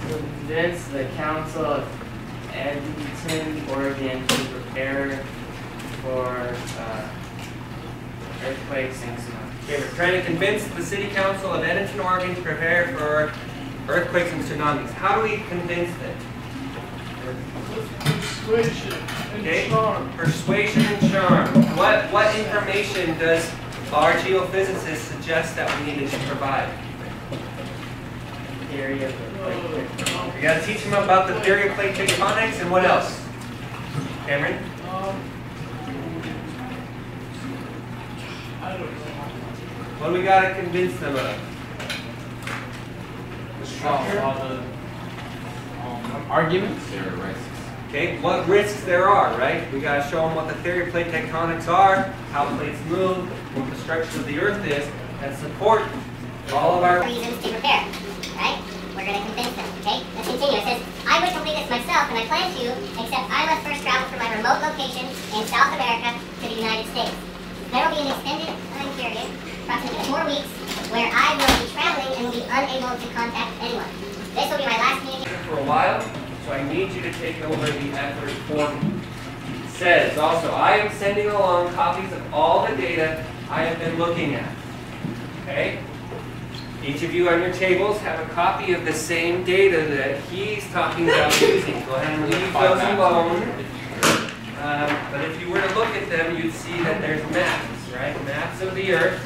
convince the Council of Edmonton, Oregon to prepare for earthquakes and tsunamis. Okay, we're trying to convince the City Council of Edmonton, Oregon to prepare for earthquakes and tsunamis. How do we convince them? Persuasion and charm. Persuasion and charm. What information does our geophysicist suggest that we need to provide? Theory of the plate tectonics. We got to teach them about the theory of plate tectonics and what else? Cameron? I don't know. What do we got to convince them of? The structure. Arguments. Okay, what risks there are, right? We got to show them what the theory of plate tectonics are, how plates move, what the structure of the Earth is, and support all of our reasons to prepare, right? We're going to convince them, okay? Let's continue. It says, I would complete this myself, and I plan to, except I must first travel from my remote location in South America to the United States. There will be an extended time period, approximately 4 weeks, where I will be traveling and will be unable to contact anyone. This will be my last communication. for a while, so I need you to take over the effort for me. It says also, I am sending along copies of all the data I have been looking at. Okay? Each of you on your tables have a copy of the same data that he's talking about using. Go ahead and leave those alone. But if you were to look at them, you'd see that there's maps, right? Maps of the Earth,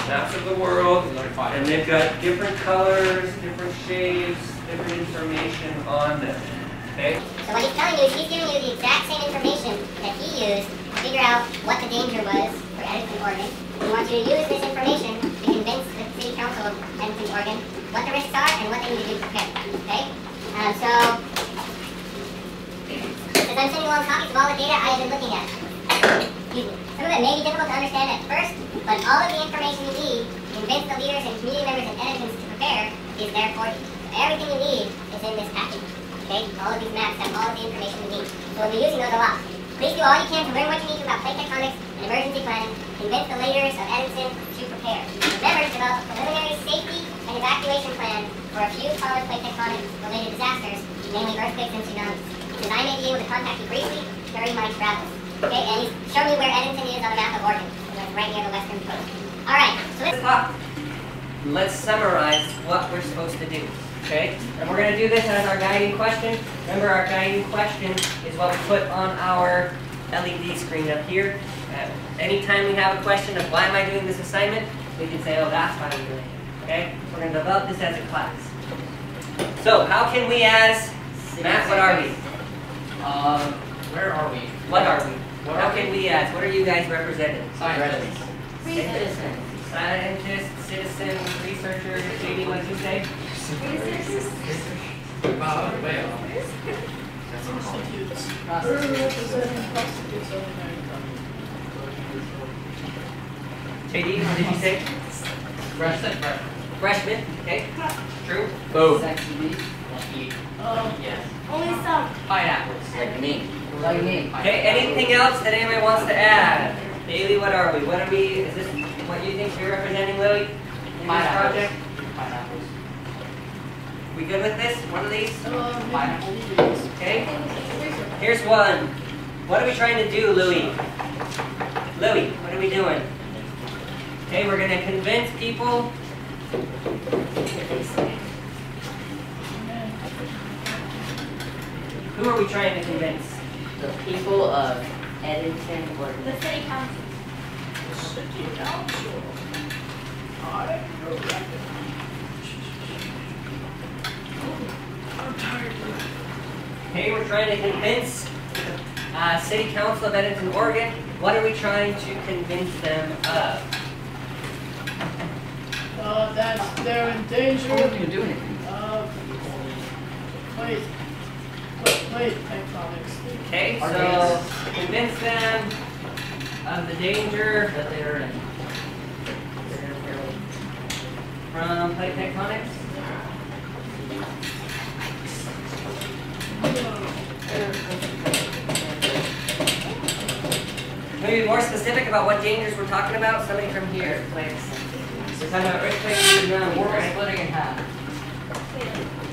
maps of the world, and they've got different colors, different shapes, different information on them. Okay? So what he's telling you is he's giving you the exact same information that he used to figure out what the danger was for Edmonton, Oregon. He wants you to use this information to convince the City Council of Edmonton, Oregon what the risks are and what they need to do to prepare. Okay? So as I'm sending along copies of all the data I have been looking at. Some of it may be difficult to understand at first, but all of the information you need to convince the leaders and community members in Edmonton to prepare is there for you. So everything you need is in this package. Okay? All of these maps have all of the information you need. So we'll be using those a lot. Please do all you can to learn what you need to about plate tectonics and emergency planning. Convince the leaders of Edmonton to prepare. Remember to develop a preliminary safety and evacuation plan for a few solid plate tectonics related disasters, namely earthquakes and tsunamis. Because I may be able to contact you briefly during my travels. Okay, and he's showing you where Edmonton is on the map of Oregon. So it's right near the western coast. Alright, so let's summarize what we're supposed to do. Okay? And we're going to do this as our guiding question. Remember, our guiding question is what we put on our LED screen up here. Anytime we have a question of why am I doing this assignment, we can say, oh, that's why I'm doing it. Okay? We're going to develop this as a class. So, how can we as Matt, what are we? Where are we? What are we? How can we as? What are you guys representing? Scientists. Scientists, citizens, researchers. JD, what did you say? Researchers. Wow, way off. JD, what did you say? Freshmen. Freshmen, okay. True. Boom. Sexy bee. Yes. Only some. Pineapples. Like me. Like me. Okay, anything else that anybody wants to add? Bailey, what are we? What are we? Is this what you think you're representing, Lily? In this project? Pineapples. We good with this? One of these? Pineapples. Okay. Here's one. What are we trying to do, Louie? Louie, what are we doing? Okay, we're going to convince people. Who are we trying to convince? The people of Edmonton, Oregon. The city council. The city council. I know that. I'm tired. Okay, we're trying to convince the City Council of Edmonton, Oregon. What are we trying to convince them of? That they're in danger doing it. of plate tectonics. Okay, so convince them of the danger That they are in. from plate tectonics. Maybe more specific about what dangers we're talking about? Somebody from here. We're talking about earthquakes and tsunamis, World right? splitting in half.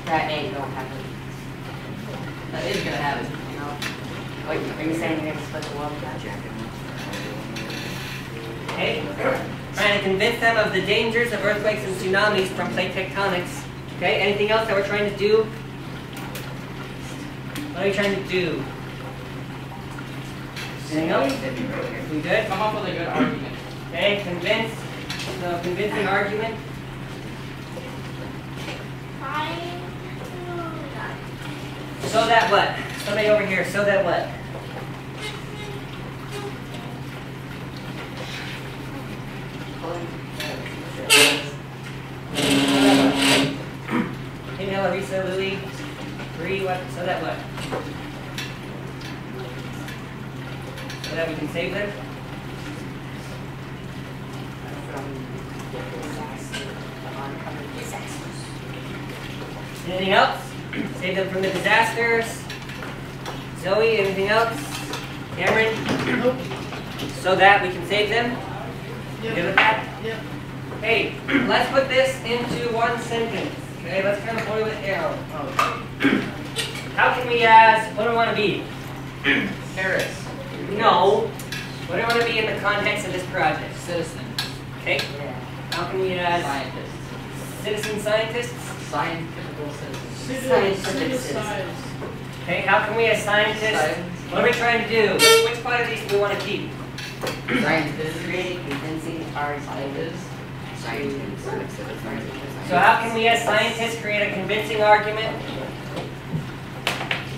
That ain't gonna happen. That is gonna happen. You know? Like, are you saying you're gonna split the world? Okay? Trying to convince them of the dangers of earthquakes and tsunamis from plate tectonics. Okay? Anything else that we're trying to do? What are we trying to do? Anything else? We good? Come up with a good argument. Okay, convince. So convincing argument. So that what? Somebody over here, so that what? Hey, Nella, Risa, Lily, Bree, what? So that what? So that we can save them? Anything else? Save them from the disasters. Zoe, anything else? Cameron? Nope. So that we can save them? Good with that? Yep. Hey, let's put this into one sentence. Okay, let's kind of boil it down. How can we what do we want to be? Paris. No. What do we want to be in the context of this project? Citizen. Okay? Yeah. How can we Scientist. citizen scientists? Scientific citizen. Citizens. Okay, how can we as scientists, Science. what are we trying to do? Which part of these do we want to keep? Scientist. Create convincing argument. Scientist. So how can we as scientists create a convincing argument?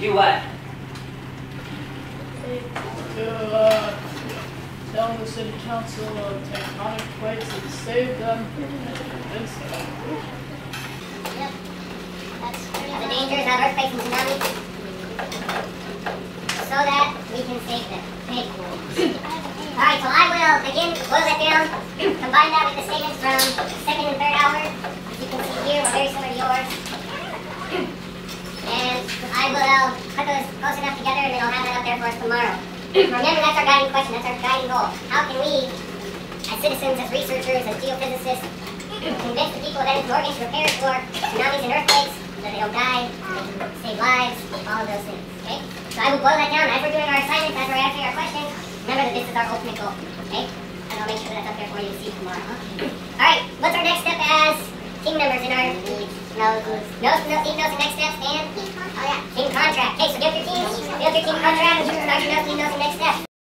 Do what? To tell the city council of tectonic plates and save them and convince them. Yep. That's the dangers of earthquakes and tsunamis. So that we can save them. Okay. Alright, so I will again boil that down, combine that with the statements from the second and third hour. As you can see here, we're very similar to yours. And I will put those close enough together and then I'll have that up there for us tomorrow. Remember, that's our guiding question, that's our guiding goal. How can we, as citizens, as researchers, as geophysicists, convince the people of Edmonton, Oregon to prepare for tsunamis and earthquakes, so that they don't die, they can save lives, all of those things, okay? So I will boil that down as we're doing our assignments, as we're answering our questions. Remember that this is our ultimate goal, okay? And I'll make sure that that's up there for you to see tomorrow. Alright, what's our next step as team members in our notes and next steps and, oh yeah, team contract. Okay, so get your team contract, start your notes and next steps.